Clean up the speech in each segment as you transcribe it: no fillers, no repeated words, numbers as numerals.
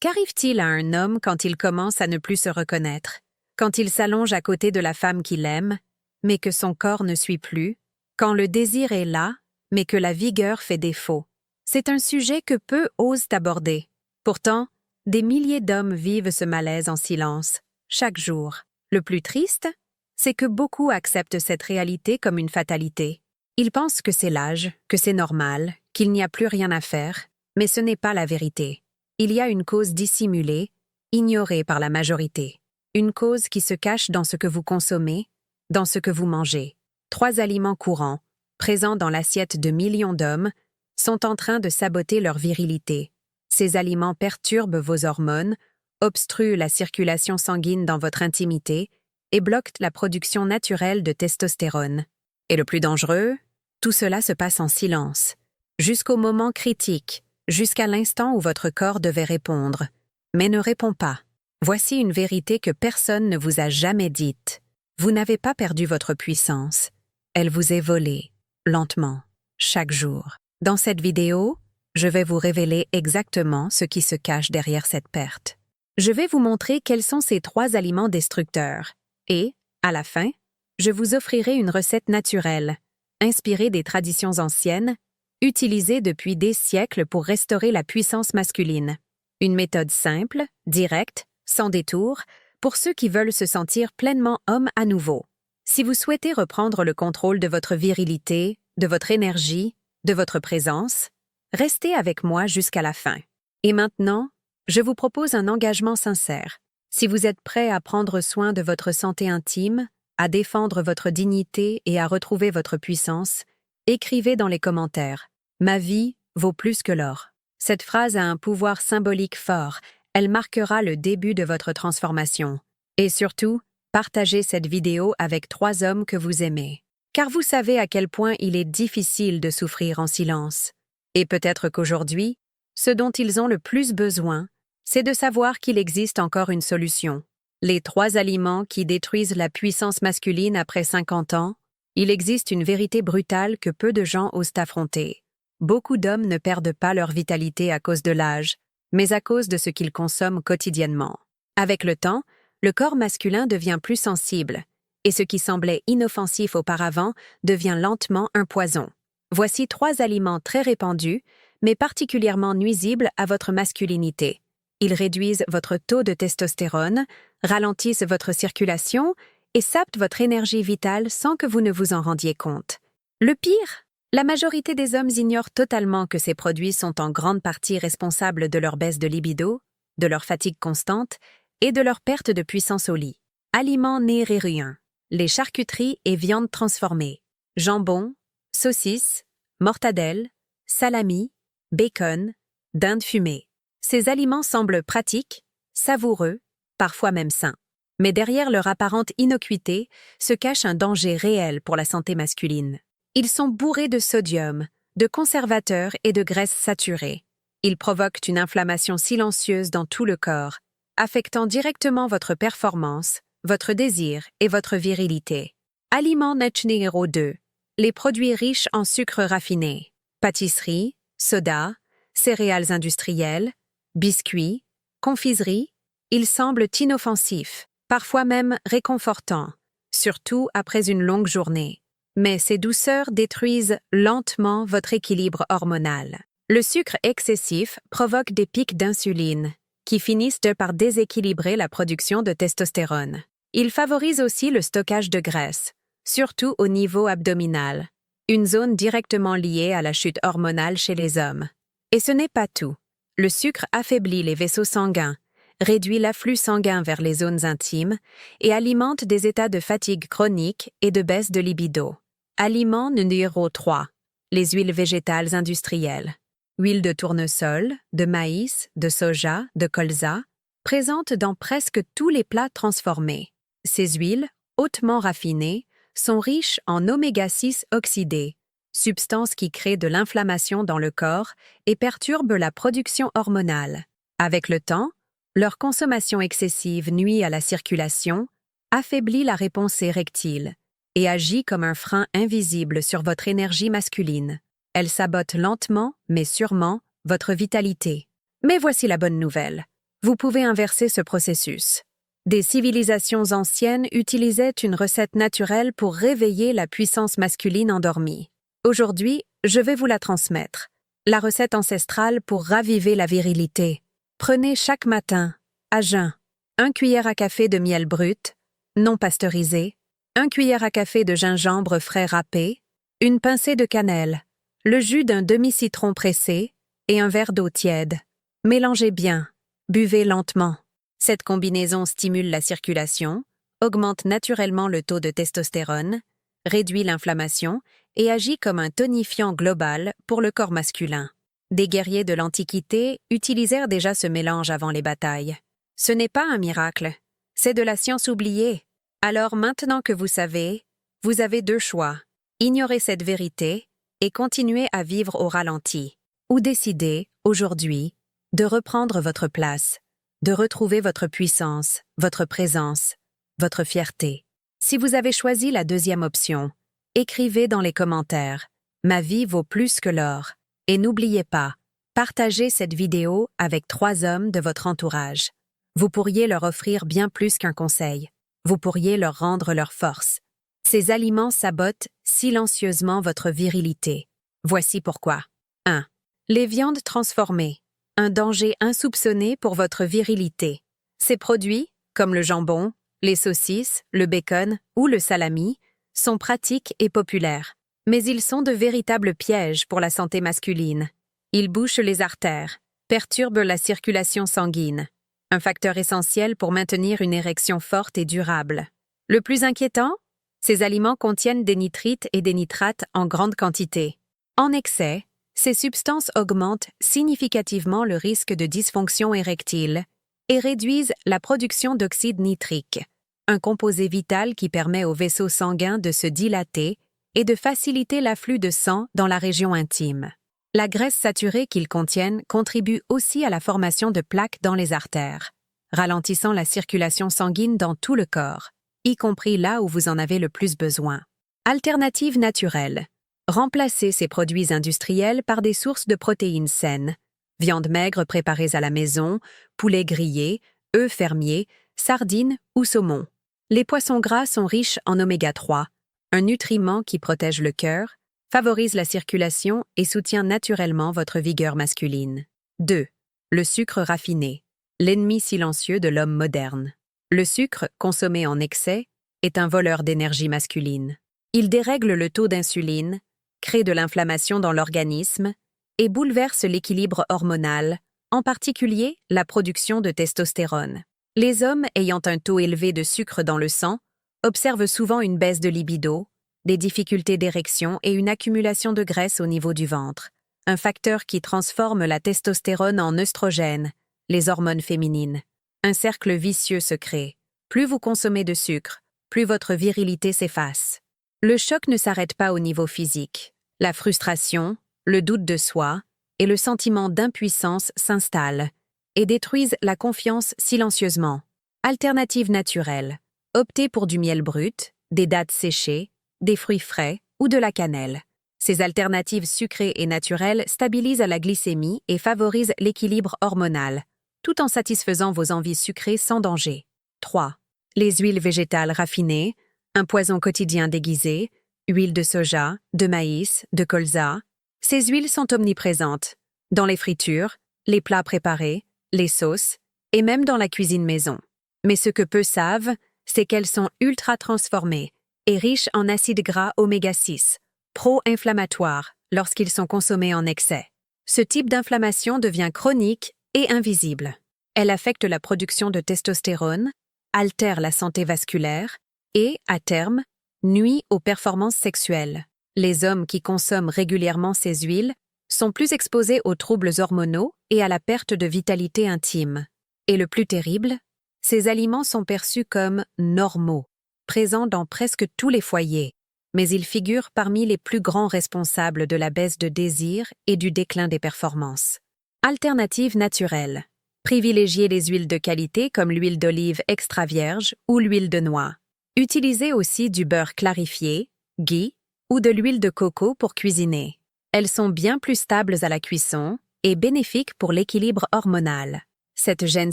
Qu'arrive-t-il à un homme quand il commence à ne plus se reconnaître, quand il s'allonge à côté de la femme qu'il aime, mais que son corps ne suit plus, quand le désir est là, mais que la vigueur fait défaut? C'est un sujet que peu osent aborder. Pourtant, des milliers d'hommes vivent ce malaise en silence, chaque jour. Le plus triste, c'est que beaucoup acceptent cette réalité comme une fatalité. Ils pensent que c'est l'âge, que c'est normal, qu'il n'y a plus rien à faire, mais ce n'est pas la vérité. Il y a une cause dissimulée, ignorée par la majorité. Une cause qui se cache dans ce que vous consommez, dans ce que vous mangez. 3 aliments courants, présents dans l'assiette de millions d'hommes, sont en train de saboter leur virilité. Ces aliments perturbent vos hormones, obstruent la circulation sanguine dans votre intimité et bloquent la production naturelle de testostérone. Et le plus dangereux, tout cela se passe en silence, jusqu'au moment critique, jusqu'à l'instant où votre corps devait répondre, mais ne répond pas. Voici une vérité que personne ne vous a jamais dite. Vous n'avez pas perdu votre puissance. Elle vous est volée, lentement, chaque jour. Dans cette vidéo, je vais vous révéler exactement ce qui se cache derrière cette perte. Je vais vous montrer quels sont ces 3 aliments destructeurs. Et, à la fin, je vous offrirai une recette naturelle, inspirée des traditions anciennes, utilisée depuis des siècles pour restaurer la puissance masculine. Une méthode simple, directe, sans détour, pour ceux qui veulent se sentir pleinement homme à nouveau. Si vous souhaitez reprendre le contrôle de votre virilité, de votre énergie, de votre présence, restez avec moi jusqu'à la fin. Et maintenant, je vous propose un engagement sincère. Si vous êtes prêt à prendre soin de votre santé intime, à défendre votre dignité et à retrouver votre puissance, écrivez dans les commentaires « Ma vie vaut plus que l'or ». Cette phrase a un pouvoir symbolique fort. Elle marquera le début de votre transformation. Et surtout, partagez cette vidéo avec 3 hommes que vous aimez. Car vous savez à quel point il est difficile de souffrir en silence. Et peut-être qu'aujourd'hui, ce dont ils ont le plus besoin, c'est de savoir qu'il existe encore une solution. Les 3 aliments qui détruisent la puissance masculine après 50 ans, il existe une vérité brutale que peu de gens osent affronter. Beaucoup d'hommes ne perdent pas leur vitalité à cause de l'âge, mais à cause de ce qu'ils consomment quotidiennement. Avec le temps, le corps masculin devient plus sensible, et ce qui semblait inoffensif auparavant devient lentement un poison. Voici 3 aliments très répandus, mais particulièrement nuisibles à votre masculinité. Ils réduisent votre taux de testostérone, ralentissent votre circulation et sapent votre énergie vitale sans que vous ne vous en rendiez compte. Le pire, la majorité des hommes ignorent totalement que ces produits sont en grande partie responsables de leur baisse de libido, de leur fatigue constante et de leur perte de puissance au lit. Aliments nérériens, les charcuteries et viandes transformées, jambon, saucisses, mortadelles, salami, bacon, dinde fumée. Ces aliments semblent pratiques, savoureux, parfois même sains. Mais derrière leur apparente innocuité se cache un danger réel pour la santé masculine. Ils sont bourrés de sodium, de conservateurs et de graisses saturées. Ils provoquent une inflammation silencieuse dans tout le corps, affectant directement votre performance, votre désir et votre virilité. Aliments numéro 2. Les produits riches en sucre raffiné. Pâtisserie, soda, céréales industrielles, biscuits, confiseries. Ils semblent inoffensifs, parfois même réconfortants, surtout après une longue journée. Mais ces douceurs détruisent lentement votre équilibre hormonal. Le sucre excessif provoque des pics d'insuline, qui finissent par déséquilibrer la production de testostérone. Il favorise aussi le stockage de graisse, surtout au niveau abdominal, une zone directement liée à la chute hormonale chez les hommes. Et ce n'est pas tout. Le sucre affaiblit les vaisseaux sanguins, réduit l'afflux sanguin vers les zones intimes et alimente des états de fatigue chronique et de baisse de libido. Aliment numéro 3. Les huiles végétales industrielles. Huile de tournesol, de maïs, de soja, de colza, présentes dans presque tous les plats transformés. Ces huiles, hautement raffinées, sont riches en oméga-6 oxydés, substances qui créent de l'inflammation dans le corps et perturbent la production hormonale. Avec le temps, leur consommation excessive nuit à la circulation, affaiblit la réponse érectile et agit comme un frein invisible sur votre énergie masculine. Elle sabote lentement, mais sûrement, votre vitalité. Mais voici la bonne nouvelle. Vous pouvez inverser ce processus. Des civilisations anciennes utilisaient une recette naturelle pour réveiller la puissance masculine endormie. Aujourd'hui, je vais vous la transmettre. La recette ancestrale pour raviver la virilité. Prenez chaque matin, à jeun, 1 cuillère à café de miel brut, non pasteurisé, 1 cuillère à café de gingembre frais râpé, une pincée de cannelle, le jus d'un demi-citron pressé et un verre d'eau tiède. Mélangez bien, buvez lentement. Cette combinaison stimule la circulation, augmente naturellement le taux de testostérone, réduit l'inflammation et agit comme un tonifiant global pour le corps masculin. Des guerriers de l'Antiquité utilisèrent déjà ce mélange avant les batailles. Ce n'est pas un miracle, c'est de la science oubliée. Alors maintenant que vous savez, vous avez 2 choix. Ignorer cette vérité et continuer à vivre au ralenti. Ou décider, aujourd'hui, de reprendre votre place, de retrouver votre puissance, votre présence, votre fierté. Si vous avez choisi la 2e option, écrivez dans les commentaires « Ma vie vaut plus que l'or » et n'oubliez pas, partagez cette vidéo avec 3 hommes de votre entourage. Vous pourriez leur offrir bien plus qu'un conseil. Vous pourriez leur rendre leur force. Ces aliments sabotent silencieusement votre virilité. Voici pourquoi. 1. Les viandes transformées. Un danger insoupçonné pour votre virilité. Ces produits, comme le jambon, les saucisses, le bacon ou le salami, sont pratiques et populaires. Mais ils sont de véritables pièges pour la santé masculine. Ils bouchent les artères, perturbent la circulation sanguine. Un facteur essentiel pour maintenir une érection forte et durable. Le plus inquiétant, ces aliments contiennent des nitrites et des nitrates en grande quantité. En excès, ces substances augmentent significativement le risque de dysfonction érectile et réduisent la production d'oxyde nitrique, un composé vital qui permet aux vaisseaux sanguins de se dilater et de faciliter l'afflux de sang dans la région intime. La graisse saturée qu'ils contiennent contribue aussi à la formation de plaques dans les artères, ralentissant la circulation sanguine dans tout le corps, y compris là où vous en avez le plus besoin. Alternative naturelle. Remplacez ces produits industriels par des sources de protéines saines, viande maigre préparées à la maison, poulet grillé, œufs fermiers, sardines ou saumon. Les poissons gras sont riches en oméga 3, un nutriment qui protège le cœur, favorise la circulation et soutient naturellement votre vigueur masculine. 2. Le sucre raffiné, l'ennemi silencieux de l'homme moderne. Le sucre, consommé en excès, est un voleur d'énergie masculine. Il dérègle le taux d'insuline, crée de l'inflammation dans l'organisme et bouleverse l'équilibre hormonal, en particulier la production de testostérone. Les hommes ayant un taux élevé de sucre dans le sang observent souvent une baisse de libido, des difficultés d'érection et une accumulation de graisse au niveau du ventre, un facteur qui transforme la testostérone en œstrogène, les hormones féminines. Un cercle vicieux se crée. Plus vous consommez de sucre, plus votre virilité s'efface. Le choc ne s'arrête pas au niveau physique. La frustration, le doute de soi et le sentiment d'impuissance s'installent et détruisent la confiance silencieusement. Alternative naturelle. Optez pour du miel brut, des dattes séchées, des fruits frais ou de la cannelle. Ces alternatives sucrées et naturelles stabilisent la glycémie et favorisent l'équilibre hormonal, tout en satisfaisant vos envies sucrées sans danger. 3. Les huiles végétales raffinées, un poison quotidien déguisé, huile de soja, de maïs, de colza. Ces huiles sont omniprésentes, dans les fritures, les plats préparés, les sauces, et même dans la cuisine maison. Mais ce que peu savent, c'est qu'elles sont ultra transformées et riches en acides gras oméga 6, pro-inflammatoires lorsqu'ils sont consommés en excès. Ce type d'inflammation devient chronique et invisible. Elle affecte la production de testostérone, altère la santé vasculaire et, à terme, nuit aux performances sexuelles. Les hommes qui consomment régulièrement ces huiles sont plus exposés aux troubles hormonaux et à la perte de vitalité intime. Et le plus terrible, ces aliments sont perçus comme normaux, présents dans presque tous les foyers, mais ils figurent parmi les plus grands responsables de la baisse de désir et du déclin des performances. Alternative naturelle. Privilégiez les huiles de qualité comme l'huile d'olive extra vierge ou l'huile de noix. Utilisez aussi du beurre clarifié, ghee ou de l'huile de coco pour cuisiner. Elles sont bien plus stables à la cuisson et bénéfiques pour l'équilibre hormonal. cette gêne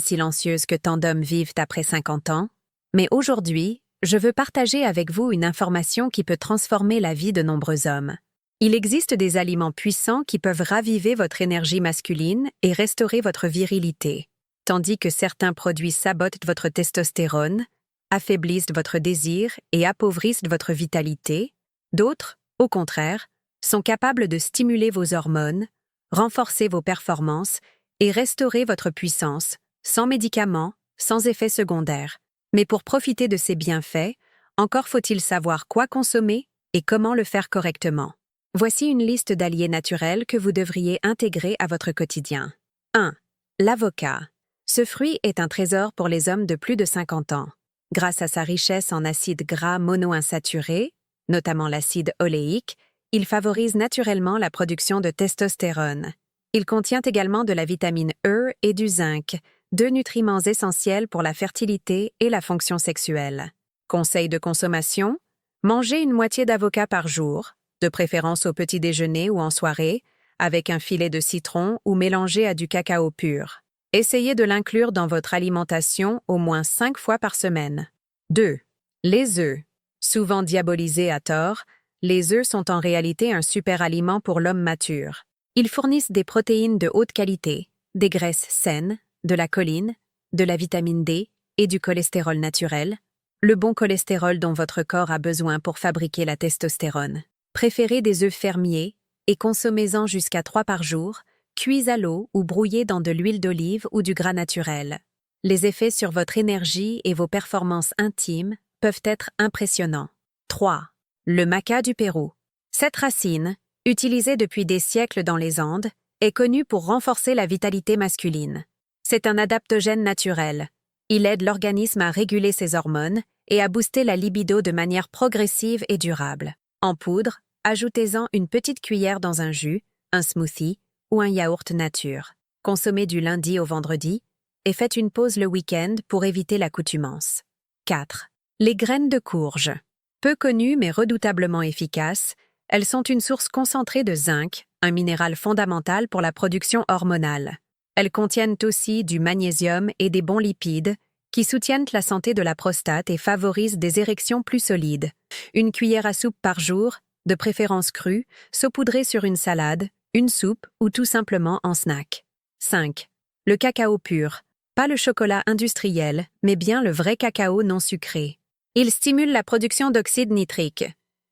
silencieuse que tant d'hommes vivent après 50 ans. Mais aujourd'hui, je veux partager avec vous une information qui peut transformer la vie de nombreux hommes. Il existe des aliments puissants qui peuvent raviver votre énergie masculine et restaurer votre virilité, tandis que certains produits sabotent votre testostérone, affaiblissent votre désir et appauvrissent votre vitalité. D'autres, au contraire, sont capables de stimuler vos hormones, renforcer vos performances et restaurer votre puissance, sans médicaments, sans effets secondaires. Mais pour profiter de ces bienfaits, encore faut-il savoir quoi consommer et comment le faire correctement. Voici une liste d'alliés naturels que vous devriez intégrer à votre quotidien. 1. L'avocat. Ce fruit est un trésor pour les hommes de plus de 50 ans. Grâce à sa richesse en acides gras monoinsaturés, notamment l'acide oléique, il favorise naturellement la production de testostérone. Il contient également de la vitamine E et du zinc, deux nutriments essentiels pour la fertilité et la fonction sexuelle. Conseil de consommation: mangez une moitié d'avocat par jour, de préférence au petit déjeuner ou en soirée, avec un filet de citron ou mélangé à du cacao pur. Essayez de l'inclure dans votre alimentation au moins 5 fois par semaine. 2. Les œufs. Souvent diabolisés à tort, les œufs sont en réalité un super aliment pour l'homme mature. Ils fournissent des protéines de haute qualité, des graisses saines, de la choline, de la vitamine D et du cholestérol naturel, le bon cholestérol dont votre corps a besoin pour fabriquer la testostérone. Préférez des œufs fermiers et consommez-en jusqu'à 3 par jour, cuits à l'eau ou brouillés dans de l'huile d'olive ou du gras naturel. Les effets sur votre énergie et vos performances intimes peuvent être impressionnants. 3. Le maca du Pérou. Cette racine, utilisée depuis des siècles dans les Andes, est connue pour renforcer la vitalité masculine. C'est un adaptogène naturel. Il aide l'organisme à réguler ses hormones et à booster la libido de manière progressive et durable. En poudre, ajoutez-en une petite cuillère dans un jus, un smoothie ou un yaourt nature. Consommez du lundi au vendredi et faites une pause le week-end pour éviter l'accoutumance. 4. Les graines de courge. Peu connues mais redoutablement efficaces, elles sont une source concentrée de zinc, un minéral fondamental pour la production hormonale. Elles contiennent aussi du magnésium et des bons lipides qui soutiennent la santé de la prostate et favorisent des érections plus solides. Une cuillère à soupe par jour, de préférence crue, saupoudrée sur une salade, une soupe ou tout simplement en snack. 5. Le cacao pur. Pas le chocolat industriel, mais bien le vrai cacao non sucré. Il stimule la production d'oxyde nitrique,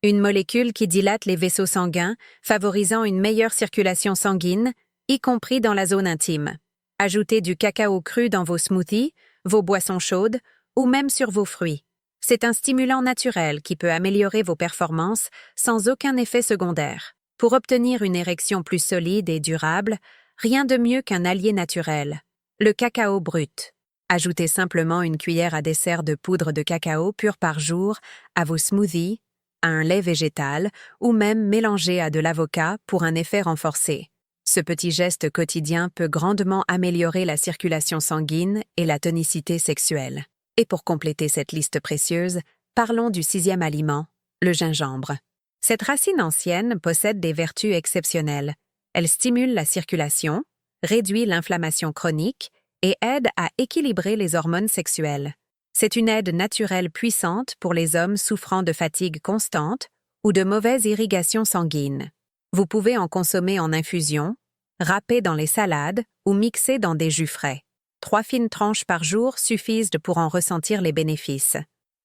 une molécule qui dilate les vaisseaux sanguins, favorisant une meilleure circulation sanguine, y compris dans la zone intime. Ajoutez du cacao cru dans vos smoothies, vos boissons chaudes ou même sur vos fruits. C'est un stimulant naturel qui peut améliorer vos performances sans aucun effet secondaire. Pour obtenir une érection plus solide et durable, rien de mieux qu'un allié naturel, le cacao brut. Ajoutez simplement une cuillère à dessert de poudre de cacao pur par jour à vos smoothies, à un lait végétal ou même mélangez à de l'avocat pour un effet renforcé. Ce petit geste quotidien peut grandement améliorer la circulation sanguine et la tonicité sexuelle. Et pour compléter cette liste précieuse, parlons du 6e aliment, le gingembre. Cette racine ancienne possède des vertus exceptionnelles. Elle stimule la circulation, réduit l'inflammation chronique et aide à équilibrer les hormones sexuelles. C'est une aide naturelle puissante pour les hommes souffrant de fatigue constante ou de mauvaise irrigation sanguine. Vous pouvez en consommer en infusion, râper dans les salades ou mixer dans des jus frais. 3 fines tranches par jour suffisent pour en ressentir les bénéfices.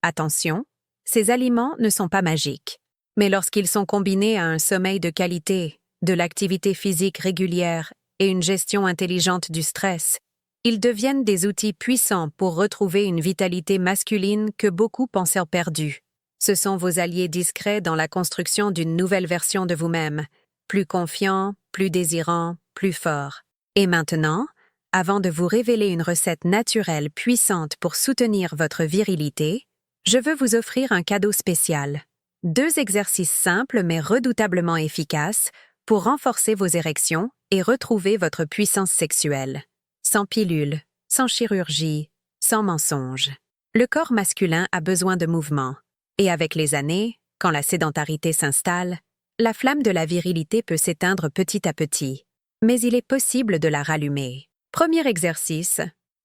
Attention, ces aliments ne sont pas magiques. Mais lorsqu'ils sont combinés à un sommeil de qualité, de l'activité physique régulière et une gestion intelligente du stress, ils deviennent des outils puissants pour retrouver une vitalité masculine que beaucoup pensaient perdue. Ce sont vos alliés discrets dans la construction d'une nouvelle version de vous-même, plus confiant, plus désirant, plus fort. Et maintenant, avant de vous révéler une recette naturelle puissante pour soutenir votre virilité, je veux vous offrir un cadeau spécial. 2 exercices simples mais redoutablement efficaces pour renforcer vos érections et retrouver votre puissance sexuelle. Sans pilule, sans chirurgie, sans mensonge. Le corps masculin a besoin de mouvement. Et avec les années, quand la sédentarité s'installe, la flamme de la virilité peut s'éteindre petit à petit. Mais il est possible de la rallumer. Premier exercice,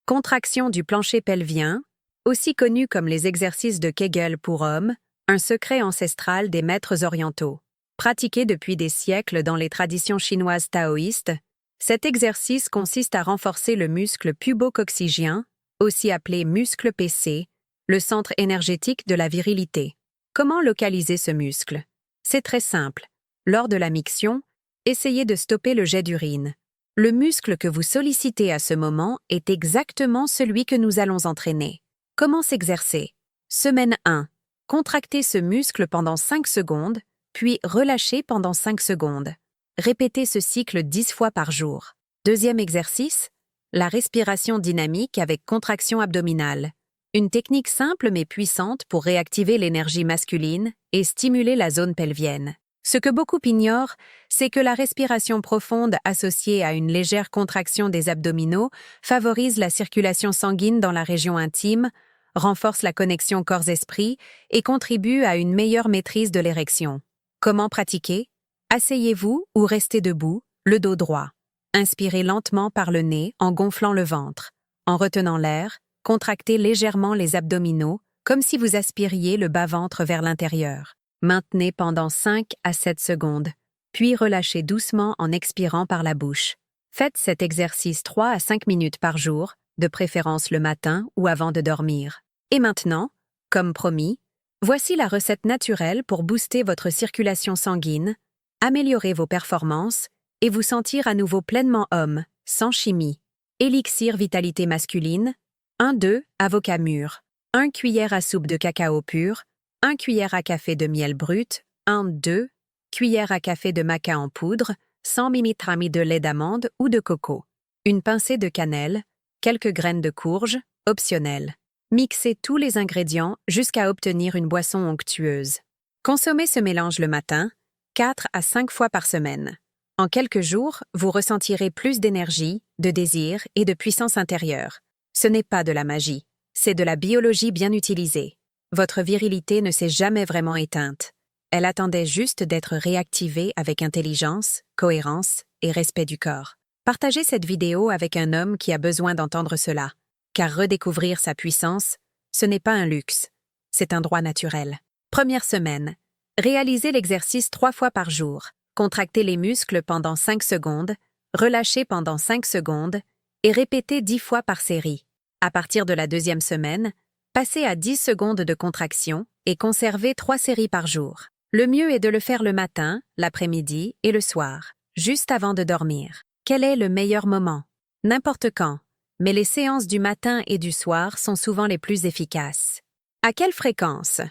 Contraction du plancher pelvien, aussi connu comme les exercices de Kegel pour hommes, un secret ancestral des maîtres orientaux. Pratiqué depuis des siècles dans les traditions chinoises taoïstes, cet exercice consiste à renforcer le muscle pubococcygien, aussi appelé muscle PC, le centre énergétique de la virilité. Comment localiser ce muscle? C'est très simple. Lors de la miction, essayez de stopper le jet d'urine. Le muscle que vous sollicitez à ce moment est exactement celui que nous allons entraîner. Comment s'exercer? Semaine 1. Contractez ce muscle pendant 5 secondes, puis relâchez pendant 5 secondes. Répétez ce cycle 10 fois par jour. Deuxième exercice, la respiration dynamique avec contraction abdominale. Une technique simple mais puissante pour réactiver l'énergie masculine et stimuler la zone pelvienne. Ce que beaucoup ignorent, c'est que la respiration profonde associée à une légère contraction des abdominaux favorise la circulation sanguine dans la région intime, renforce la connexion corps-esprit et contribue à une meilleure maîtrise de l'érection. Comment pratiquer? Asseyez-vous ou restez debout, le dos droit. Inspirez lentement par le nez en gonflant le ventre. En retenant l'air, contractez légèrement les abdominaux, comme si vous aspiriez le bas-ventre vers l'intérieur. Maintenez pendant 5 à 7 secondes, puis relâchez doucement en expirant par la bouche. Faites cet exercice 3 à 5 minutes par jour, de préférence le matin ou avant de dormir. Et maintenant, comme promis, voici la recette naturelle pour booster votre circulation sanguine, améliorer vos performances et vous sentir à nouveau pleinement homme, sans chimie. Élixir vitalité masculine, 1-2 avocat mûr, 1 cuillère à soupe de cacao pur, 1 cuillère à café de miel brut, 1-2 cuillère à café de maca en poudre, 100 ml de lait d'amande ou de coco, une pincée de cannelle, quelques graines de courge, optionnelles. Mixez tous les ingrédients jusqu'à obtenir une boisson onctueuse. Consommez ce mélange le matin, 4 à 5 fois par semaine. En quelques jours, vous ressentirez plus d'énergie, de désir et de puissance intérieure. Ce n'est pas de la magie, c'est de la biologie bien utilisée. Votre virilité ne s'est jamais vraiment éteinte. Elle attendait juste d'être réactivée avec intelligence, cohérence et respect du corps. Partagez cette vidéo avec un homme qui a besoin d'entendre cela, car redécouvrir sa puissance, ce n'est pas un luxe, c'est un droit naturel. Première semaine. Réalisez l'exercice 3 fois par jour. Contractez les muscles pendant 5 secondes, relâchez pendant 5 secondes et répétez 10 fois par série. À partir de la deuxième semaine, passez à 10 secondes de contraction et conservez 3 séries par jour. Le mieux est de le faire le matin, l'après-midi et le soir, juste avant de dormir. Quel est le meilleur moment? N'importe quand, mais les séances du matin et du soir sont souvent les plus efficaces. À quelle fréquence?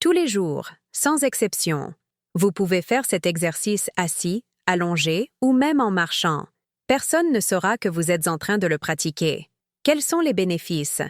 Tous les jours, sans exception. Vous pouvez faire cet exercice assis, allongé ou même en marchant. Personne ne saura que vous êtes en train de le pratiquer. Quels sont les bénéfices?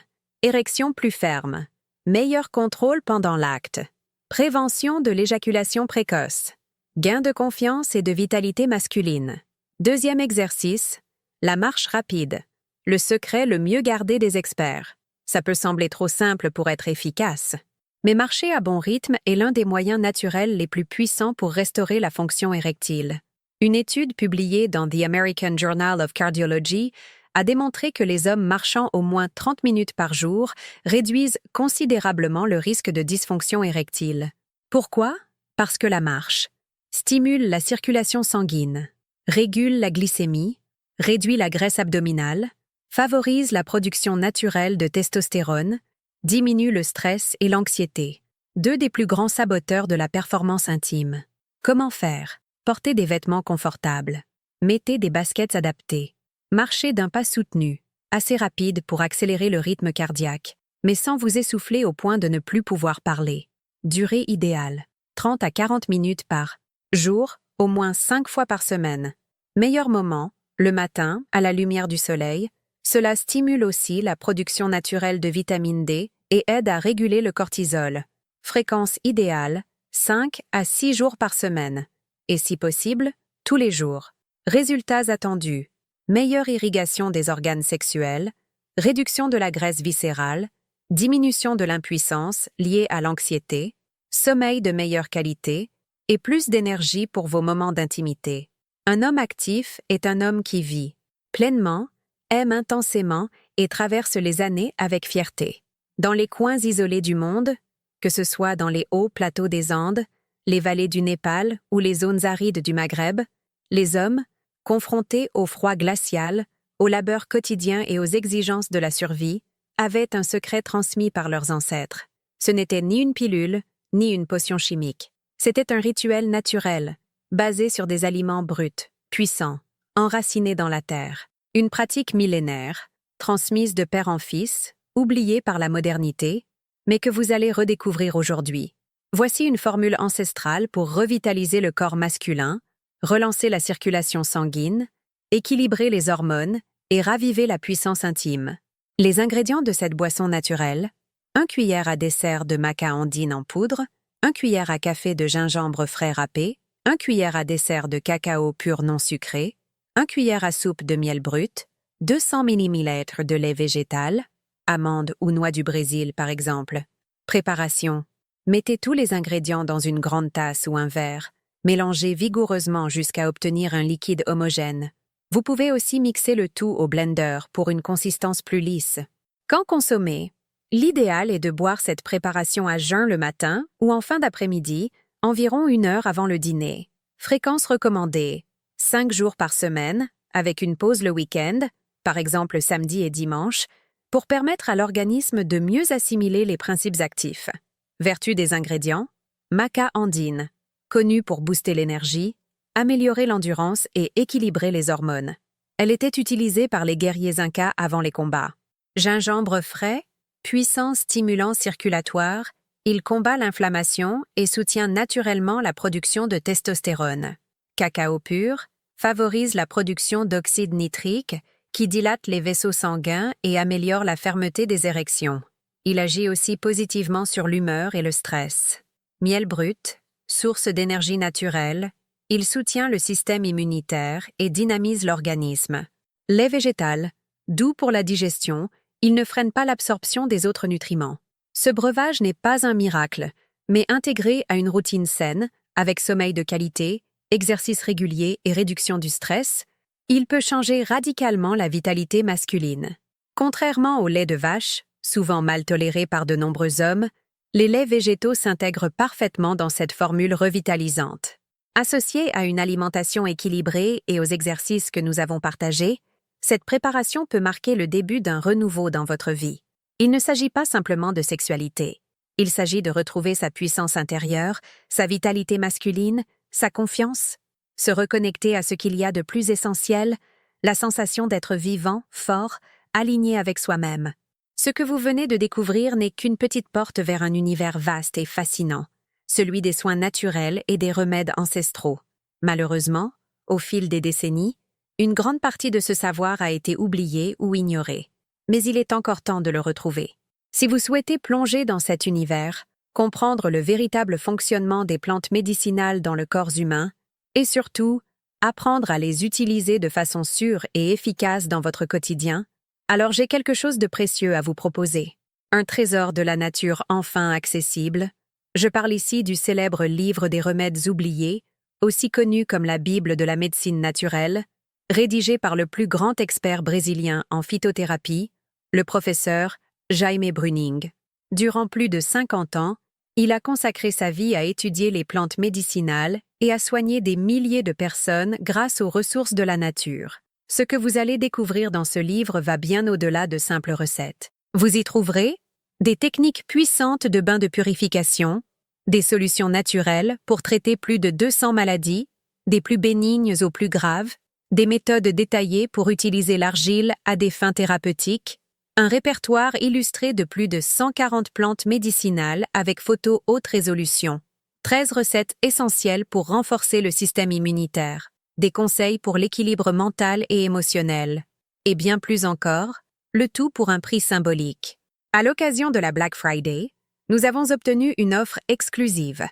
Érection plus ferme. Meilleur contrôle pendant l'acte. Prévention de l'éjaculation précoce. Gain de confiance et de vitalité masculine. Deuxième exercice, la marche rapide. Le secret le mieux gardé des experts. Ça peut sembler trop simple pour être efficace. Mais marcher à bon rythme est l'un des moyens naturels les plus puissants pour restaurer la fonction érectile. Une étude publiée dans The American Journal of Cardiology a démontré que les hommes marchant au moins 30 minutes par jour réduisent considérablement le risque de dysfonction érectile. Pourquoi? Parce que la marche stimule la circulation sanguine, régule la glycémie, réduit la graisse abdominale, favorise la production naturelle de testostérone, diminue le stress et l'anxiété, 2 des plus grands saboteurs de la performance intime. Comment faire? Portez des vêtements confortables. Mettez des baskets adaptées. Marchez d'un pas soutenu, assez rapide pour accélérer le rythme cardiaque, mais sans vous essouffler au point de ne plus pouvoir parler. Durée idéale, 30 à 40 minutes par jour, au moins 5 fois par semaine. Meilleur moment, le matin, à la lumière du soleil. Cela stimule aussi la production naturelle de vitamine D et aide à réguler le cortisol. Fréquence idéale, 5 à 6 jours par semaine. Et si possible, tous les jours. Résultats attendus. Meilleure irrigation des organes sexuels, réduction de la graisse viscérale, diminution de l'impuissance liée à l'anxiété, sommeil de meilleure qualité et plus d'énergie pour vos moments d'intimité. Un homme actif est un homme qui vit pleinement, aime intensément et traverse les années avec fierté. Dans les coins isolés du monde, que ce soit dans les hauts plateaux des Andes, les vallées du Népal ou les zones arides du Maghreb, les hommes, confrontés au froid glacial, au labeur quotidien et aux exigences de la survie, avaient un secret transmis par leurs ancêtres. Ce n'était ni une pilule, ni une potion chimique. C'était un rituel naturel, basé sur des aliments bruts, puissants, enracinés dans la terre. Une pratique millénaire, transmise de père en fils, oubliée par la modernité, mais que vous allez redécouvrir aujourd'hui. Voici une formule ancestrale pour revitaliser le corps masculin, relancer la circulation sanguine, équilibrer les hormones et raviver la puissance intime. Les ingrédients de cette boisson naturelle: 1 cuillère à dessert de maca andine en poudre, 1 cuillère à café de gingembre frais râpé, 1 cuillère à dessert de cacao pur non sucré, 1 cuillère à soupe de miel brut, 200 ml de lait végétal, amandes ou noix du Brésil par exemple. Préparation: mettez tous les ingrédients dans une grande tasse ou un verre, mélangez vigoureusement jusqu'à obtenir un liquide homogène. Vous pouvez aussi mixer le tout au blender pour une consistance plus lisse. Quand consommer, l'idéal est de boire cette préparation à jeun le matin ou en fin d'après-midi, environ 1 heure avant le dîner. Fréquence recommandée: 5 jours par semaine, avec une pause le week-end, par exemple samedi et dimanche, pour permettre à l'organisme de mieux assimiler les principes actifs. Vertu des ingrédients: maca andine, connue pour booster l'énergie, améliorer l'endurance et équilibrer les hormones. Elle était utilisée par les guerriers incas avant les combats. Gingembre frais, puissant stimulant circulatoire, il combat l'inflammation et soutient naturellement la production de testostérone. Cacao pur favorise la production d'oxyde nitrique qui dilate les vaisseaux sanguins et améliore la fermeté des érections. Il agit aussi positivement sur l'humeur et le stress. Miel brut, source d'énergie naturelle, il soutient le système immunitaire et dynamise l'organisme. Lait végétal, doux pour la digestion, il ne freine pas l'absorption des autres nutriments. Ce breuvage n'est pas un miracle, mais intégré à une routine saine, avec sommeil de qualité, exercice régulier et réduction du stress, il peut changer radicalement la vitalité masculine. Contrairement au lait de vache, souvent mal toléré par de nombreux hommes, les laits végétaux s'intègrent parfaitement dans cette formule revitalisante. Associée à une alimentation équilibrée et aux exercices que nous avons partagés, cette préparation peut marquer le début d'un renouveau dans votre vie. Il ne s'agit pas simplement de sexualité. Il s'agit de retrouver sa puissance intérieure, sa vitalité masculine, sa confiance, se reconnecter à ce qu'il y a de plus essentiel, la sensation d'être vivant, fort, aligné avec soi-même. Ce que vous venez de découvrir n'est qu'une petite porte vers un univers vaste et fascinant, celui des soins naturels et des remèdes ancestraux. Malheureusement, au fil des décennies, une grande partie de ce savoir a été oubliée ou ignorée. Mais il est encore temps de le retrouver. Si vous souhaitez plonger dans cet univers, comprendre le véritable fonctionnement des plantes médicinales dans le corps humain, et surtout, apprendre à les utiliser de façon sûre et efficace dans votre quotidien, alors j'ai quelque chose de précieux à vous proposer. Un trésor de la nature enfin accessible. Je parle ici du célèbre livre des remèdes oubliés, aussi connu comme la Bible de la médecine naturelle, rédigé par le plus grand expert brésilien en phytothérapie, le professeur Jaime Bruning. Durant plus de 50 ans, il a consacré sa vie à étudier les plantes médicinales et à soigner des milliers de personnes grâce aux ressources de la nature. Ce que vous allez découvrir dans ce livre va bien au-delà de simples recettes. Vous y trouverez des techniques puissantes de bains de purification, des solutions naturelles pour traiter plus de 200 maladies, des plus bénignes aux plus graves, des méthodes détaillées pour utiliser l'argile à des fins thérapeutiques, un répertoire illustré de plus de 140 plantes médicinales avec photos haute résolution, 13 recettes essentielles pour renforcer le système immunitaire, des conseils pour l'équilibre mental et émotionnel, et bien plus encore, le tout pour un prix symbolique. À l'occasion de la Black Friday, nous avons obtenu une offre exclusive,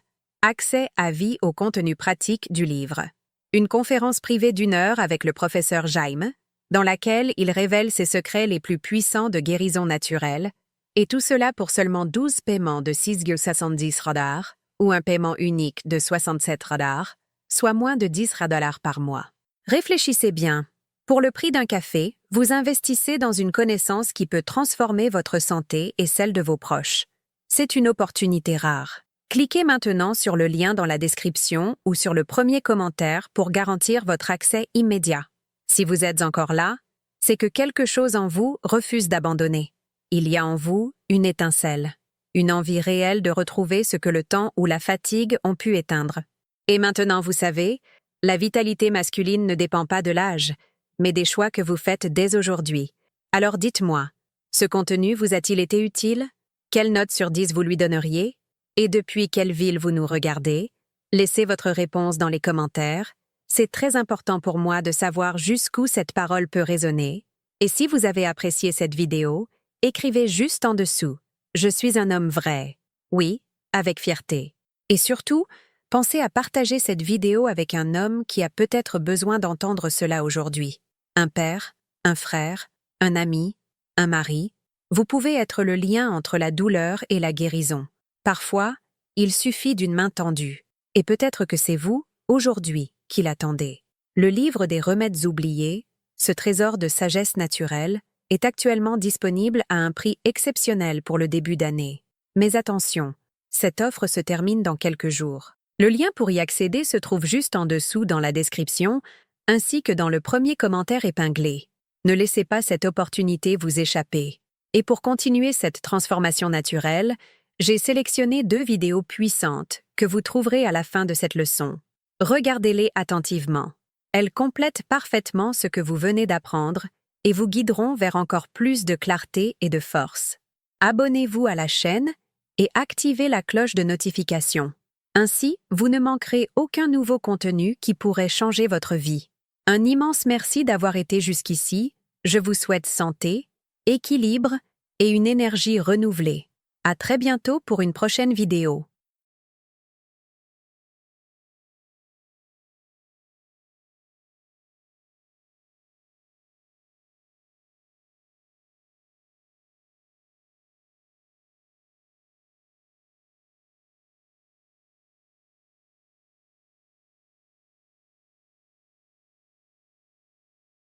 accès à vie au contenu pratique du livre. Une conférence privée d'1 heure avec le professeur Jaime, dans laquelle il révèle ses secrets les plus puissants de guérison naturelle, et tout cela pour seulement 12 paiements de 6,70 $, ou un paiement unique de 67 $, soit moins de 10 $ par mois. Réfléchissez bien. Pour le prix d'un café, vous investissez dans une connaissance qui peut transformer votre santé et celle de vos proches. C'est une opportunité rare. Cliquez maintenant sur le lien dans la description ou sur le premier commentaire pour garantir votre accès immédiat. Si vous êtes encore là, c'est que quelque chose en vous refuse d'abandonner. Il y a en vous une étincelle, une envie réelle de retrouver ce que le temps ou la fatigue ont pu éteindre. Et maintenant, vous savez, la vitalité masculine ne dépend pas de l'âge, mais des choix que vous faites dès aujourd'hui. Alors dites-moi, ce contenu vous a-t-il été utile? Quelle note sur 10 vous lui donneriez? Et depuis quelle ville vous nous regardez? Laissez votre réponse dans les commentaires. C'est très important pour moi de savoir jusqu'où cette parole peut résonner. Et si vous avez apprécié cette vidéo, écrivez juste en dessous « Je suis un homme vrai ». Oui, avec fierté. Et surtout, pensez à partager cette vidéo avec un homme qui a peut-être besoin d'entendre cela aujourd'hui. Un père, un frère, un ami, un mari. Vous pouvez être le lien entre la douleur et la guérison. Parfois, il suffit d'une main tendue. Et peut-être que c'est vous, aujourd'hui, qui l'attendez. Le livre des remèdes oubliés, ce trésor de sagesse naturelle, est actuellement disponible à un prix exceptionnel pour le début d'année. Mais attention, cette offre se termine dans quelques jours. Le lien pour y accéder se trouve juste en dessous dans la description, ainsi que dans le premier commentaire épinglé. Ne laissez pas cette opportunité vous échapper. Et pour continuer cette transformation naturelle, j'ai sélectionné 2 vidéos puissantes que vous trouverez à la fin de cette leçon. Regardez-les attentivement. Elles complètent parfaitement ce que vous venez d'apprendre et vous guideront vers encore plus de clarté et de force. Abonnez-vous à la chaîne et activez la cloche de notification. Ainsi, vous ne manquerez aucun nouveau contenu qui pourrait changer votre vie. Un immense merci d'avoir été jusqu'ici. Je vous souhaite santé, équilibre et une énergie renouvelée. À très bientôt pour une prochaine vidéo.